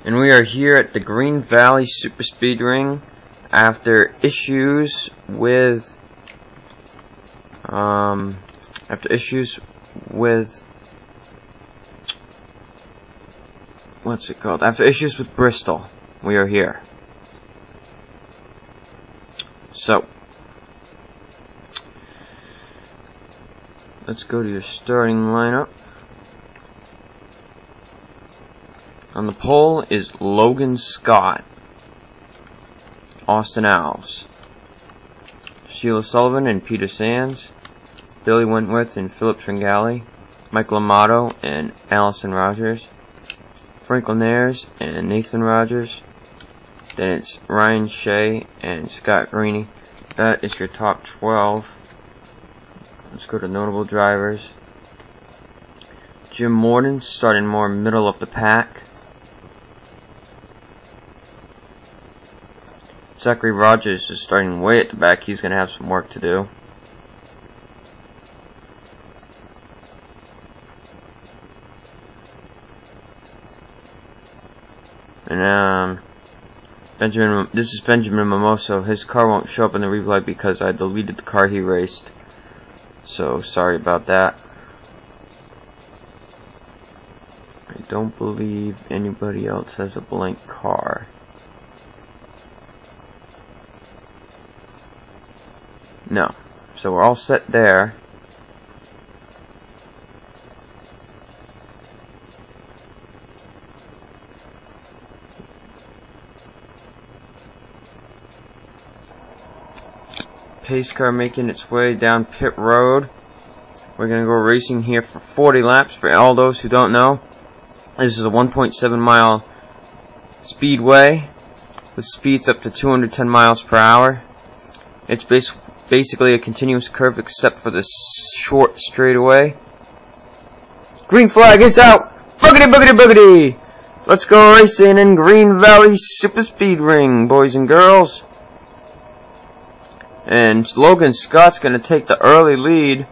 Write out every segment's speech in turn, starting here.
And we are here at the Green Valley Super Speed Ring after issues with what's it called? After issues with Bristol, we are here. So let's go to your starting lineup. On the pole is Logan Scott, Austin Alves, Sheila Sullivan and Peter Sands, Billy Wentworth and Philip Tringali, Michael Amato and Allison Rogers, Frank Linares and Nathan Rogers. Then it's Ryan Shea and Scott Greeny. That is your top 12. Let's go to notable drivers. Jim Morden starting more middle of the pack. Zachary Rogers is starting way at the back. He's going to have some work to do. And this is Benjamin Mimoso. His car won't show up in the replay because I deleted the car he raced. So sorry about that. I don't believe anybody else has a blank car. No. So we're all set there. Pace car making its way down pit road. We're going to go racing here for 40 laps. For all those who don't know, this is a 1.7 mile speedway with speeds up to 210 miles per hour. It's basically a continuous curve except for the short straightaway. Green flag is out! Boogity, boogity, boogity! Let's go racing in Green Valley Super Speed Ring, boys and girls. And Logan Scott's going to take the early lead.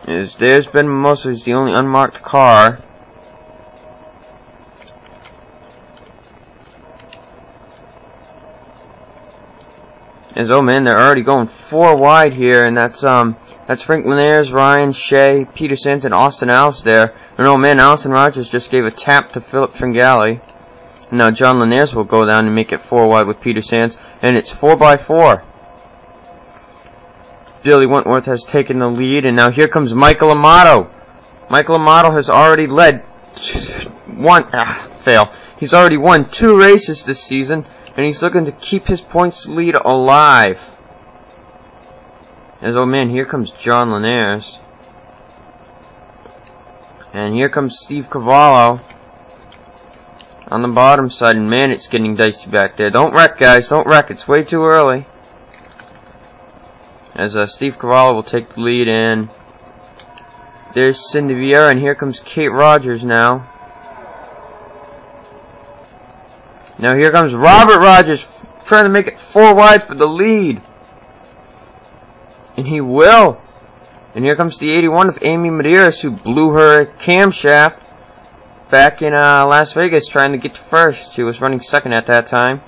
There's Ben Mimoso, he's the only unmarked car. Oh man, they're already going 4 wide here, and that's Frank Linares, Ryan Shea, Peter Sands, and Austin Alves there. And oh man, Allison Rogers just gave a tap to Philip Tringali. Now John Linares will go down and make it 4 wide with Peter Sands, and it's 4x4. Billy Wentworth has taken the lead, and now here comes Michael Amato. Michael Amato has already led He's already won 2 races this season, and he's looking to keep his points lead alive. Oh man, here comes John Linares. And here comes Steve Cavallo on the bottom side, and man, it's getting dicey back there. Don't wreck, guys, don't wreck, it's way too early. Steve Cavallo will take the lead, and there's Cindy Vieira, and here comes Kate Rogers now. Now here comes Robert Rogers, trying to make it 4 wide for the lead. And he will. And here comes the 81 of Amy Medeiros, who blew her camshaft back in Las Vegas trying to get to first. She was running second at that time.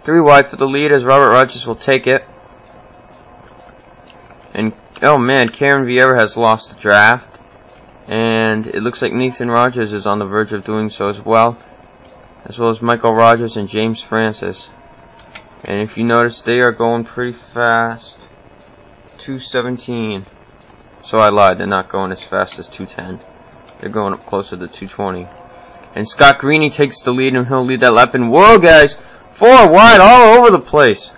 3 wide for the lead as Robert Rogers will take it. And oh man, Karen Vieira has lost the draft. And it looks like Nathan Rogers is on the verge of doing so as well as Michael Rogers and James Francis. And if you notice, they are going pretty fast. 217. So I lied, they're not going as fast as 210. They're going up closer to 220. And Scott Greeny takes the lead, and he'll lead that lap. And whoa, guys, 4 wide all over the place.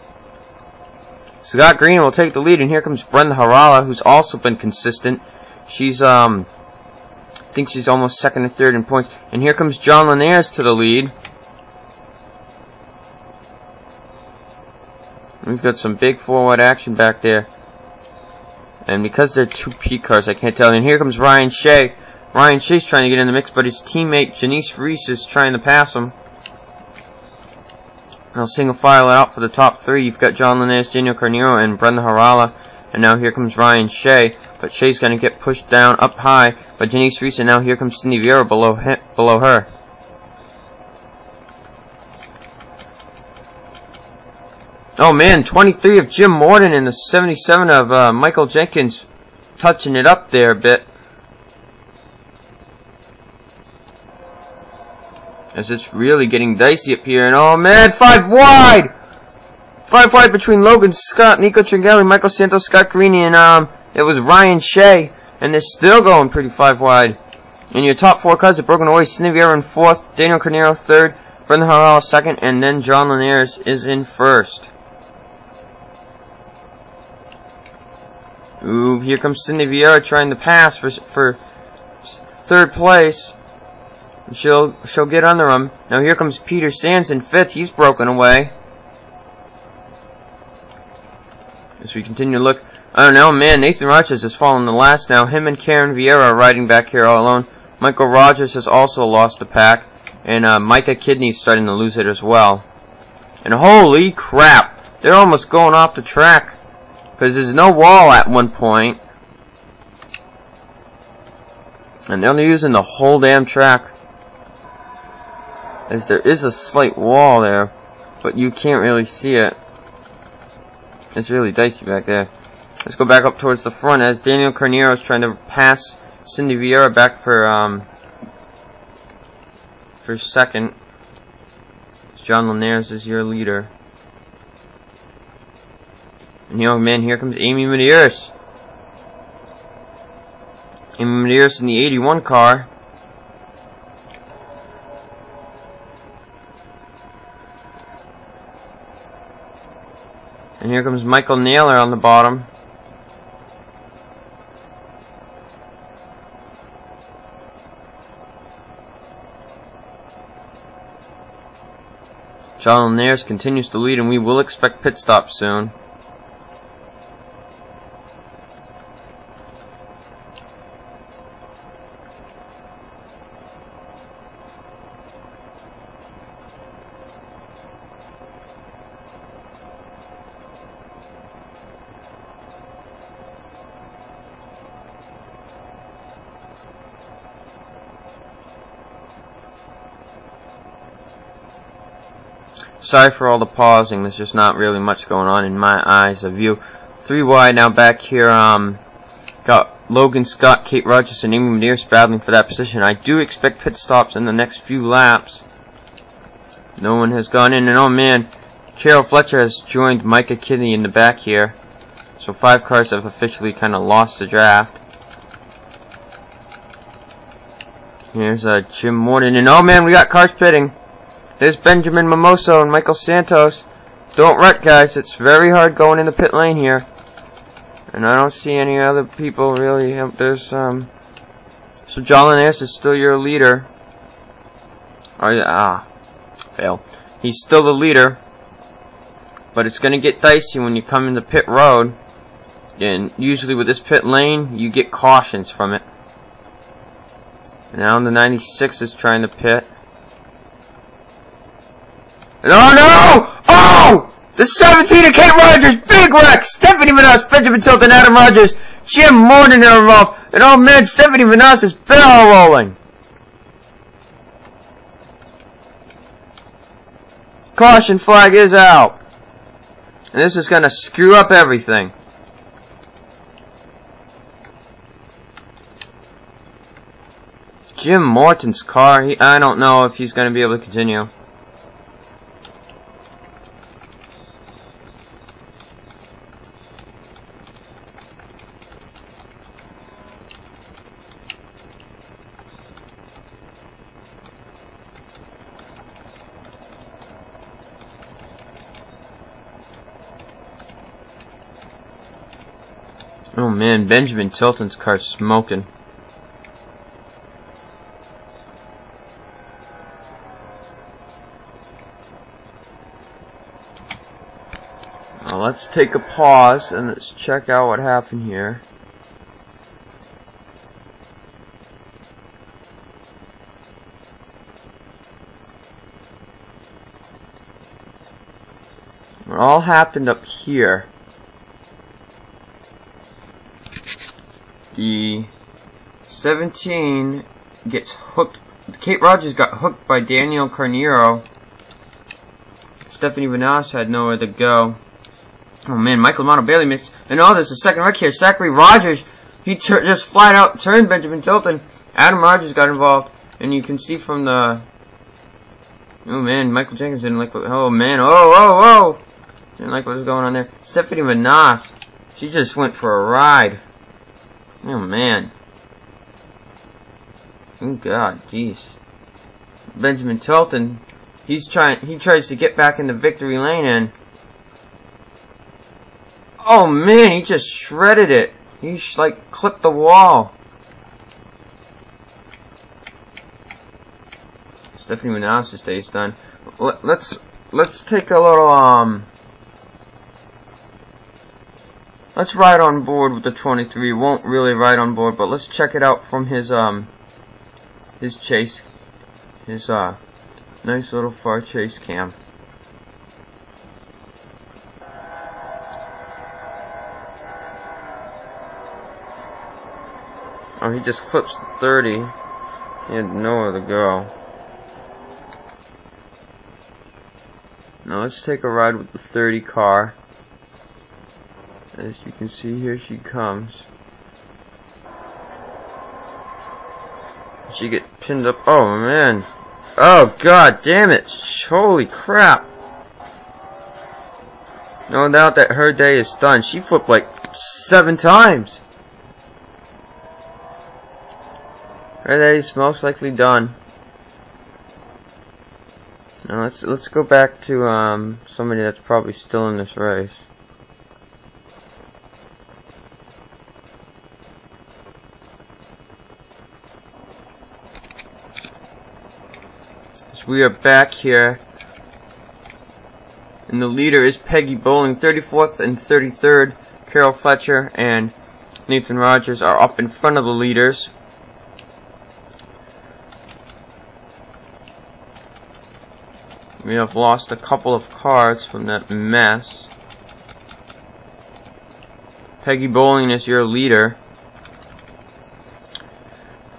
Scott Greeny will take the lead, and here comes Brenda Harala, who's also been consistent. She's I think she's almost second or third in points. And here comes John Linares to the lead. We've got some big 4 wide action back there. And because they're 2 P cars, I can't tell. And here comes Ryan Shea. Ryan Shea's trying to get in the mix, but his teammate Janice Reese is trying to pass him. And I'll single file it out for the top 3. You've got John Linares, Daniel Carneiro, and Brenda Harala. And now here comes Ryan Shea. But but Shay's going to get pushed down up high by Denise Reese, and now here comes Cindy Vieira below her. Oh man, 23 of Jim Morton and the 77 of Michael Jenkins, touching it up there a bit. As it's really getting dicey up here, and oh man, 5 wide! 5 wide between Logan Scott, Nico Tringali, Michael Santos, Scott Carini, and it was Ryan Shea, and they're still going pretty 5 wide. And your top 4 cars are broken away. Cindy Vieira in 4th, Daniel Carnero 3rd, Brendan Harrell 2nd, and then John Linares is in 1st. Ooh, here comes Cindy Vieira trying to pass for 3rd place. She'll get under him. Now here comes Peter Sands in 5th. He's broken away. As we continue to look, I don't know, man, Nathan Rogers has fallen the last now. Him and Karen Vieira are riding back here all alone. Michael Rogers has also lost the pack. And Micah Kidney's starting to lose it as well. And holy crap, they're almost going off the track. Because there's no wall at one point. And they're using the whole damn track. As there is a slight wall there, but you can't really see it. It's really dicey back there. Let's go back up towards the front as Daniel Carnero is trying to pass Cindy Vieira back for 2nd. John Linares is your leader. And young man, here comes Amy Medeiros. Amy Medeiros in the 81 car. And here comes Michael Naylor on the bottom. John Linares continues to lead, and we will expect pit stops soon. Sorry for all the pausing, there's just not really much going on in my eyes of view. 3 wide now back here, got Logan Scott, Kate Rogers, and Amy Medeiros battling for that position. I do expect pit stops in the next few laps. No one has gone in, and oh man, Carol Fletcher has joined Micah Kidney in the back here. So 5 cars have officially kind of lost the draft. Here's Jim Morton, and oh man, we got cars pitting. There's Benjamin Mimoso and Michael Santos. Don't rut, guys. It's very hard going in the pit lane here. And I don't see any other people really. There's so John Linares is still your leader. Fail. He's still the leader. But it's gonna get dicey when you come into pit road. And usually with this pit lane, you get cautions from it. And now the 96 is trying to pit. And oh no! Oh! The 17 of Kate Rogers, big wreck! Stephanie Vanas, Benjamin Tilton, Adam Rogers, Jim Morton are involved. And oh man, Stephanie Vanas is barrel rolling. Caution flag is out. And this is gonna screw up everything. Jim Morton's car, I don't know if he's gonna be able to continue. Oh man, Benjamin Tilton's car's smoking. Now let's take a pause and let's check out what happened here. It all happened up here. 17 gets hooked. Kate Rogers got hooked by Daniel Carneiro. Stephanie Vanas had nowhere to go. Oh man, Michael Montebailey missed. And oh, there's a second wreck here. Zachary Rogers, he just flat out turned Benjamin Tilton. Adam Rogers got involved. And you can see from the... Oh man, Michael Jenkins didn't like what... Oh man, oh! Didn't like what was going on there. Stephanie Vanas, she just went for a ride. Oh man. Oh god, jeez. Benjamin Tilton, he tries to get back into victory lane and... Oh man, he just shredded it. He like clipped the wall. Stephanie Vanas' day's done. Let's take a little let's ride on board with the 23. Won't really ride on board, but let's check it out from his chase, his nice little far chase cam. Oh, he just clips the 30. He had nowhere to go. Now let's take a ride with the 30 car. As you can see, here she comes. She get pinned up. Oh man. Oh god damn it. Holy crap. No doubt that her day is done. She flipped like 7 times. Her day is most likely done. Now let's go back to somebody that's probably still in this race. So we are back here, and the leader is Peggy Bowling. 34th and 33rd, Carol Fletcher and Nathan Rogers are up in front of the leaders. We have lost a couple of cars from that mess. Peggy Bowling is your leader.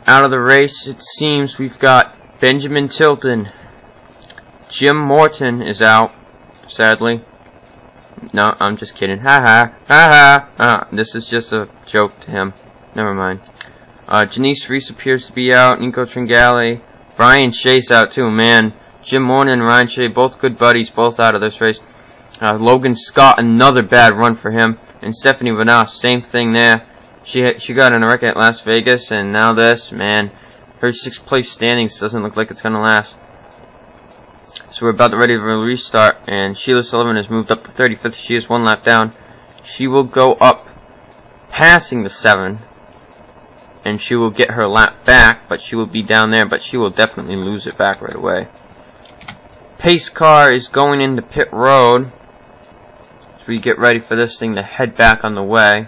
Out of the race, it seems we've got Benjamin Tilton. Jim Morton is out, sadly. No, I'm just kidding. Ha ha. This is just a joke to him. Never mind. Janice Reese appears to be out. Nico Tringali. Brian Chase out too, man. Jim Morton and Ryan Shea, both good buddies, both out of this race. Logan Scott, another bad run for him. And Stephanie Vanas, same thing there. She got in a wreck at Las Vegas, and now this, man. Her 6th place standings doesn't look like it's going to last. So we're about ready to restart, and Sheila Sullivan has moved up to 35th. She is 1 lap down. She will go up, passing the 7. And she will get her lap back, but she will be down there, but she will definitely lose it back right away. Pace car is going into pit road, so we get ready for this thing to head back on the way.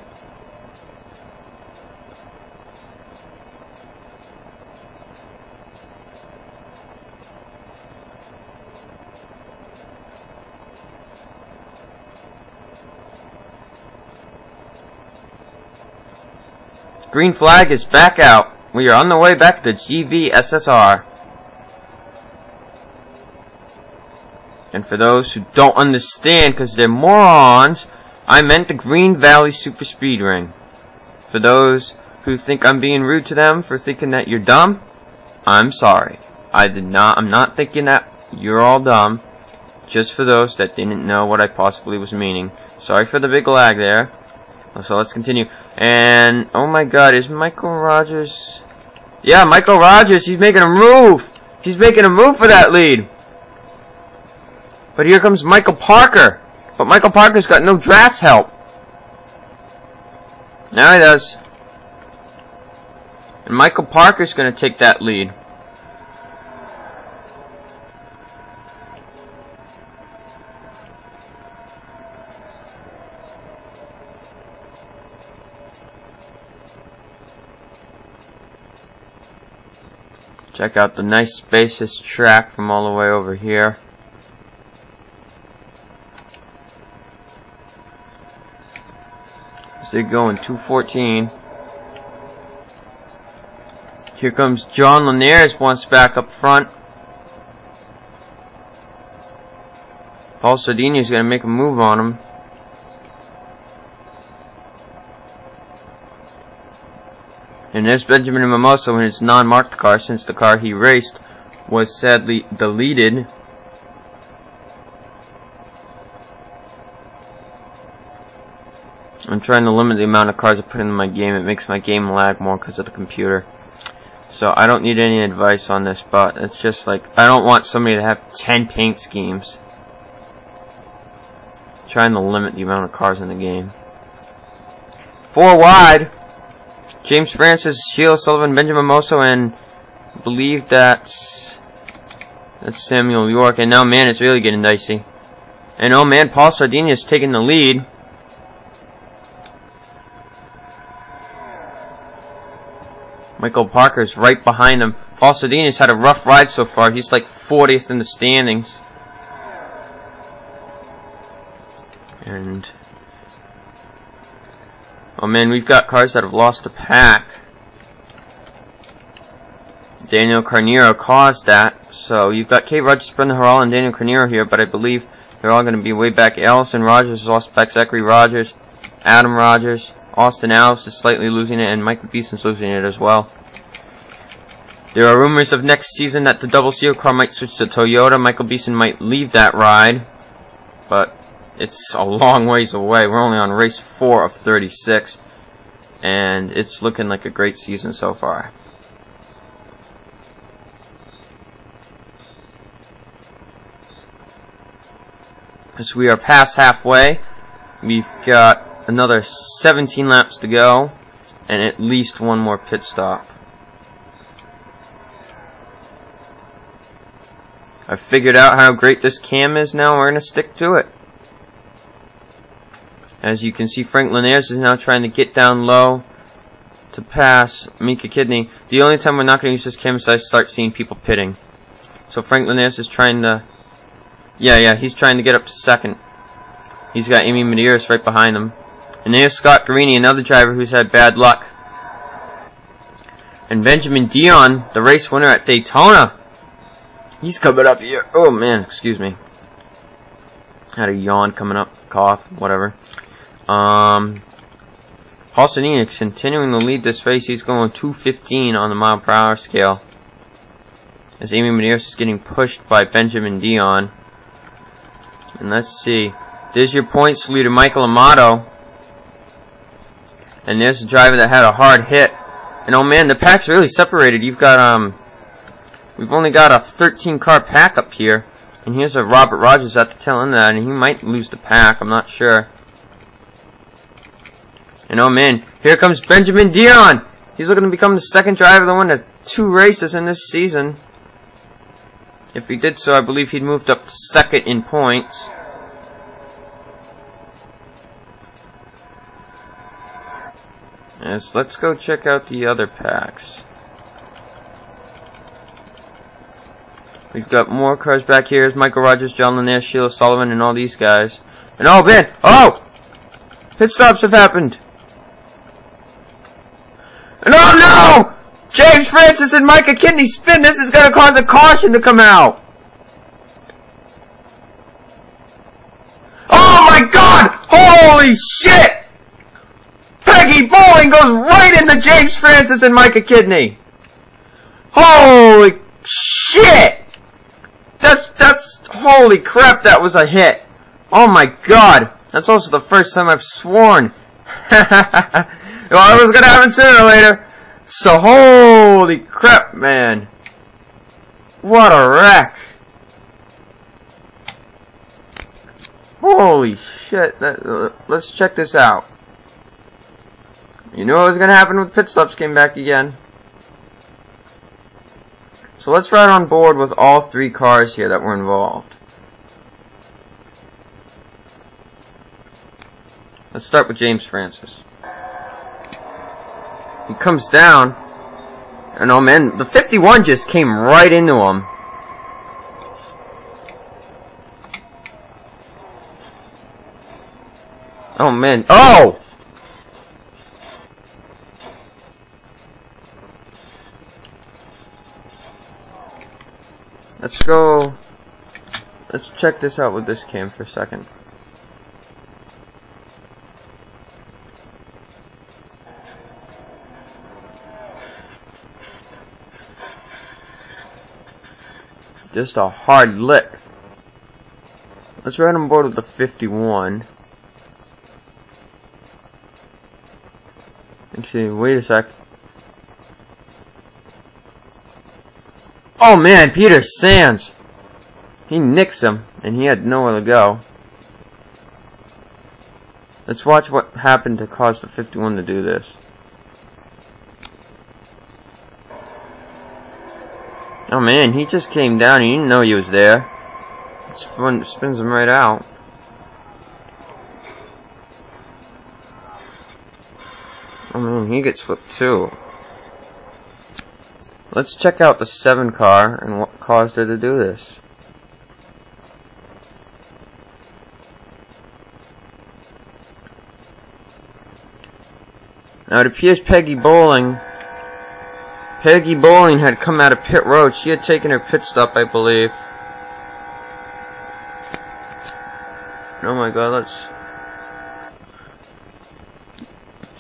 Green flag is back out. We are on the way back to GVSSR. And for those who don't understand, because they're morons, I meant the Green Valley Super Speed Ring. For those who think I'm being rude to them for thinking that you're dumb, I'm sorry. I'm not thinking that you're all dumb. Just for those that didn't know what I possibly was meaning. Sorry for the big lag there. So let's continue. And, oh my god, is Michael Rogers... Yeah, Michael Rogers, he's making a move! He's making a move for that lead! But here comes Michael Parker. But Michael Parker's got no draft help. Now he does. And Michael Parker's going to take that lead. Check out the nice spacious track from all the way over here. They're going 214. Here comes John Linares, wants back up front. Paul Sardini's going to make a move on him. And there's Benjamin Mimoso in his non-marked car, since the car he raced was sadly deleted. I'm trying to limit the amount of cars I put into my game. It makes my game lag more because of the computer. So I don't need any advice on this, but it's just like, I don't want somebody to have 10 paint schemes. Trying to limit the amount of cars in the game. 4 wide. James Francis, Sheila Sullivan, Benjamin Mimoso, and I believe that's Samuel York. And now, man, it's really getting dicey. And oh man, Paul Sardini is taking the lead. Michael Parker's right behind him. Paul Sardini's had a rough ride so far. He's like 40th in the standings. And oh man, we've got cars that have lost a pack. Daniel Carnero caused that. So you've got Kate Rogers, Brenda Harrell, and Daniel Carnero here, but I believe they're all going to be way back. Allison Rogers has lost back. Zachary Rogers, Adam Rogers, Austin Alves is slightly losing it, and Michael Beeson's losing it as well. There are rumors of next season that the double seal car might switch to Toyota. Michael Beeson might leave that ride, but it's a long ways away. We're only on race 4 of 36, and it's looking like a great season so far. As we are past halfway, we've got another 17 laps to go, and at least one more pit stop. I figured out how great this cam is now. We're going to stick to it. As you can see, Frank Linares is now trying to get down low to pass Mika Kidney. The only time we're not going to use this cam is I start seeing people pitting. So Frank Linares is trying to... he's trying to get up to second. He's got Amy Medeiros right behind him. And there's Scott Guarini, another driver who's had bad luck. And Benjamin Dion, the race winner at Daytona. He's coming up here. Oh man, excuse me. Had a yawn coming up, cough, whatever. Paul Sardini is continuing to lead this race. He's going 215 on the mile-per-hour scale. As Amy Medeiros is getting pushed by Benjamin Dion. And let's see. There's your points leader, Michael Amato. And there's a driver that had a hard hit. And oh man, the pack's really separated. You've got, we've only got a 13-car pack up here. And here's a Robert Rogers at the tail end of that, and he might lose the pack, I'm not sure. And oh man, here comes Benjamin Dion! He's looking to become the second driver to win 2 races in this season. If he did so, I believe he'd moved up to second in points. Yes, let's go check out the other packs. We've got more cars back here. There's Michael Rogers, John Linares, Sheila Sullivan, and all these guys. And oh man, oh! Pit stops have happened. And oh no! James Francis and Micah Kidney spin. This is going to cause a caution to come out. Oh my god! Holy shit! Peggy Bowling goes right into James Francis and Micah Kidney. Holy shit! That's holy crap, that was a hit. Oh my god. That's also the first time I've sworn. Well, I was gonna happen sooner or later. So holy crap, man. What a wreck. Holy shit. Let's check this out. You knew what was gonna happen when pit stops came back again. So let's ride on board with all 3 cars here that were involved. Let's start with James Francis. He comes down, and oh man, the 51 just came right into him. Oh man, oh! Let's go. Let's check this out with this cam for a second. Just a hard lick. Let's ride on board with the 51. Actually, wait a sec. Oh man, Peter Sands! He nicks him, and he had nowhere to go. Let's watch what happened to cause the 51 to do this. Oh man, he just came down, he didn't know he was there. It spins him right out. Oh man, he gets flipped too. Let's check out the 7 car and what caused her to do this. Now it appears Peggy Bowling had come out of pit road. She had taken her pit stop, I believe. Oh my god,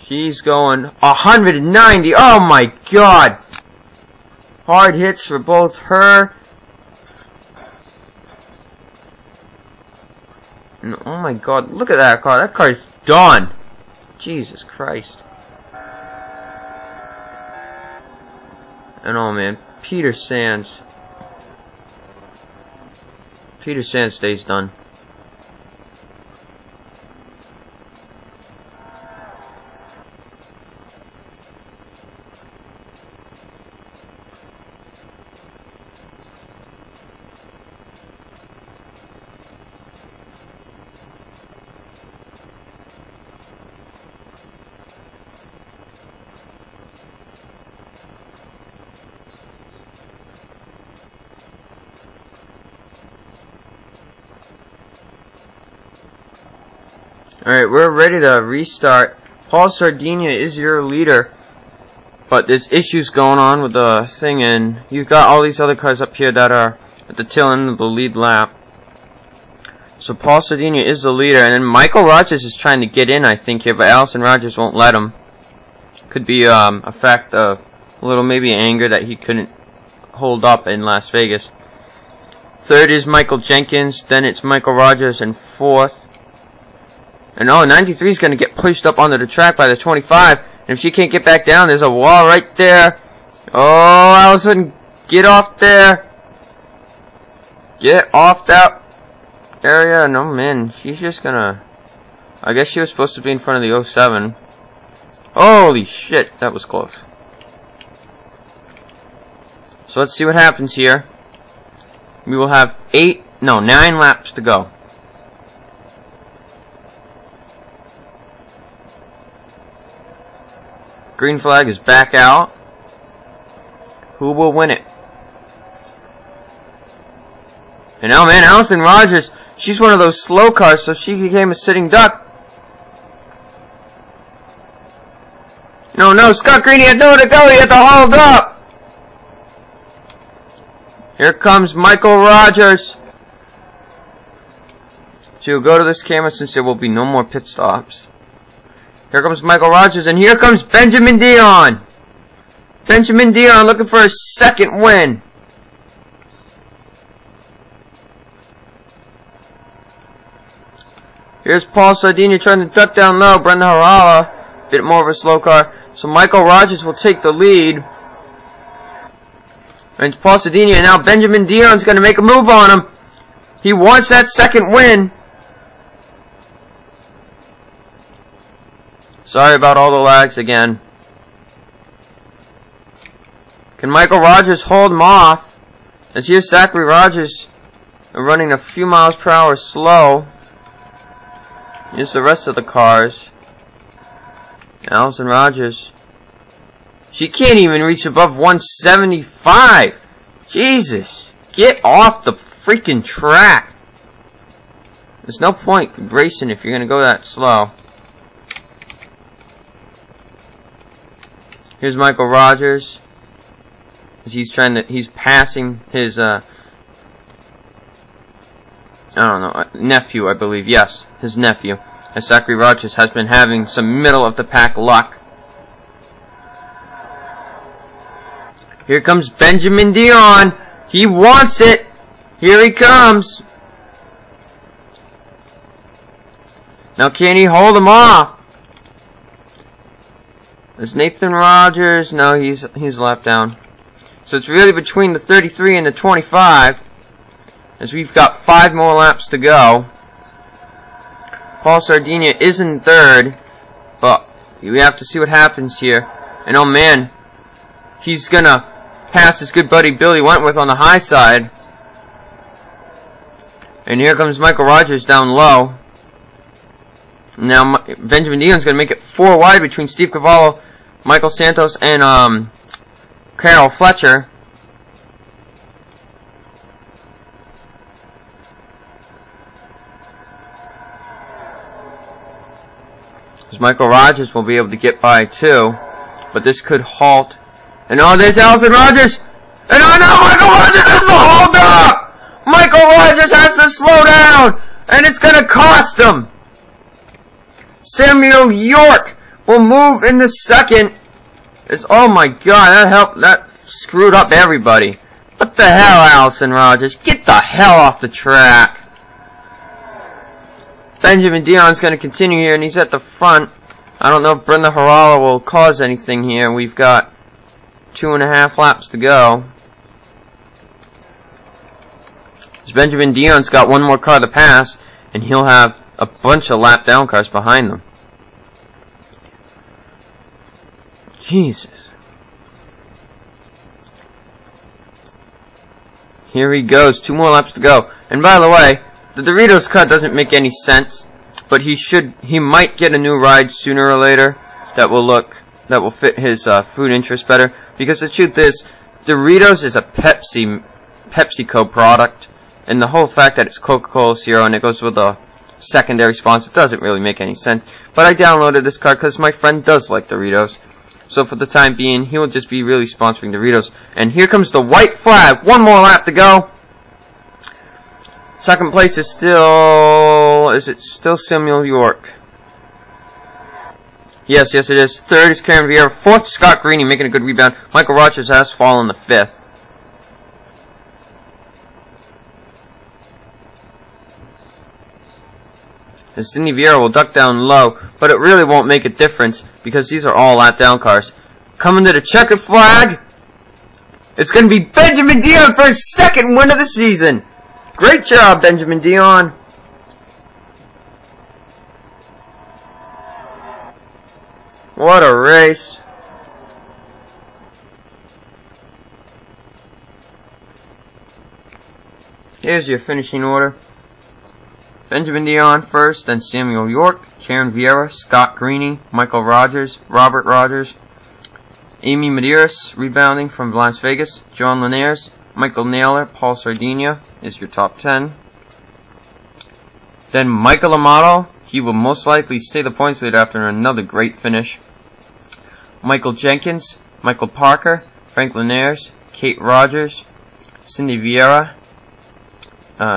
she's going 190. Oh my god! Hard hits for both her. And oh my god, look at that car. That car's done. Jesus Christ. And oh man, Peter Sands stays done. Alright, we're ready to restart. Paul Sardinia is your leader, but there's issues going on with the thing, and you've got all these other cars up here that are at the tail end of the lead lap. So Paul Sardinia is the leader, and then Michael Rogers is trying to get in, I think, here, but Allison Rogers won't let him. Could be a fact of a little maybe anger that he couldn't hold up in Las Vegas. Third is Michael Jenkins, then it's Michael Rogers in fourth. And oh, 93 is going to get pushed up onto the track by the 25. And if she can't get back down, there's a wall right there. Oh, Allison, get off there. Get off that area. No, man, she's just going to... I guess she was supposed to be in front of the 07. Holy shit, that was close. So let's see what happens here. We will have 9 laps to go. Green flag is back out. Who will win it? And now, man, Allison Rogers, she's one of those slow cars, so she became a sitting duck. No, Scott Green, he had nowhere to go, he had to hold up. Here comes Michael Rogers. She'll go to this camera since there will be no more pit stops. Here comes Michael Rogers, and here comes Benjamin Dion. Benjamin Dion looking for his second win. Here's Paul Sardinia trying to duck down low. Brenda Harala, a bit more of a slow car. So Michael Rogers will take the lead. And Paul Sardinia, and now Benjamin Dion's going to make a move on him. He wants that second win. Sorry about all the lags again. Can Michael Rogers hold him off? As here's Zachary Rogers running a few miles per hour slow. Here's the rest of the cars. Allison Rogers. She can't even reach above 175. Jesus. Get off the freaking track. There's no point racing if you're going to go that slow. Here's Michael Rogers. He's passing his I don't know, nephew, I believe. Yes, his nephew. As Zachary Rogers has been having some middle-of-the-pack luck. Here comes Benjamin Dion. He wants it. Here he comes. Now can he hold him off? Is Nathan Rogers? No, he's lapped down. So it's really between the 33 and the 25. As we've got 5 more laps to go. Paul Sardinia is in third. But we have to see what happens here. And oh man, he's gonna pass his good buddy Billy Wentworth on the high side. And here comes Michael Rogers down low. Now Benjamin Dion's going to make it 4 wide between Steve Cavallo, Michael Santos, and Carol Fletcher. As Michael Rogers will be able to get by too, but this could halt. And oh, there's Allison Rogers! And oh no, Michael Rogers has to hold up! Michael Rogers has to slow down! And it's going to cost him! Samuel York will move in the second. Oh my god, that screwed up everybody. What the hell, Allison Rogers? Get the hell off the track. Benjamin Dion's going to continue here, and he's at the front. I don't know if Brenda Harala will cause anything here. We've got 2.5 laps to go. As Benjamin Dion's got 1 more car to pass, and he'll have a bunch of lap down cars behind them. Jesus. Here he goes. 2 more laps to go. And by the way, the Doritos cut doesn't make any sense, but he might get a new ride sooner or later that will fit his food interest better. Because the truth is, Doritos is a PepsiCo product, and the whole fact that it's Coca-Cola Zero and it goes with a secondary sponsor doesn't really make any sense. But I downloaded this card because my friend does like Doritos. So for the time being, he will just be really sponsoring Doritos. And here comes the white flag. 1 more lap to go. Second place is still... Is it still Samuel York? Yes, it is. Third is Karen Vieira. Fourth, Scott Greeny making a good rebound. Michael Rogers has fallen to 5th. And Cindy Vieira will duck down low, but it really won't make a difference because these are all lap down cars. Coming to the checkered flag, it's going to be Benjamin Dion for his 2nd win of the season. Great job, Benjamin Dion. What a race. Here's your finishing order. Benjamin Dion first, then Samuel York, Karen Vieira, Scott Greeny, Michael Rogers, Robert Rogers, Amy Medeiros, rebounding from Las Vegas, John Linares, Michael Naylor, Paul Sardinia is your top 10. Then Michael Amato, he will most likely stay the points leader after another great finish. Michael Jenkins, Michael Parker, Frank Linares, Kate Rogers, Cindy Vieira,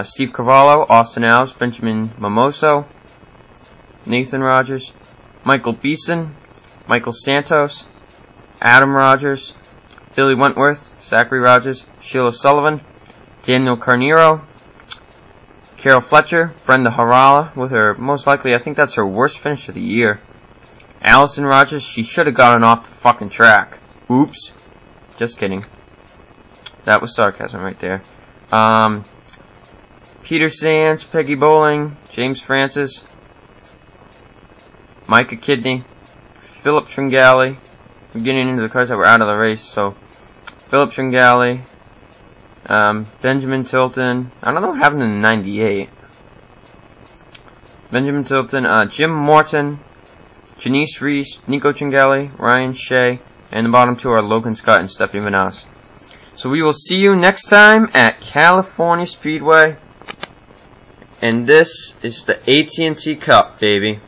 Steve Cavallo, Austin Alves, Benjamin Mimoso, Nathan Rogers, Michael Beeson, Michael Santos, Adam Rogers, Billy Wentworth, Zachary Rogers, Sheila Sullivan, Daniel Carnero, Carol Fletcher, Brenda Harala with her, most likely, I think that's her worst finish of the year. Allison Rogers, she should have gotten off the fucking track. Oops. Just kidding. That was sarcasm right there. Peter Sands, Peggy Bowling, James Francis, Micah Kidney, Philip Tringali. We're getting into the cars that were out of the race, so Philip Tringali, Benjamin Tilton. I don't know what happened in '98. Benjamin Tilton, Jim Morton, Janice Reese, Nico Tringali, Ryan Shea, and the bottom 2 are Logan Scott and Stephanie Manaus. So we will see you next time at California Speedway. And this is the AT&T Cup, baby.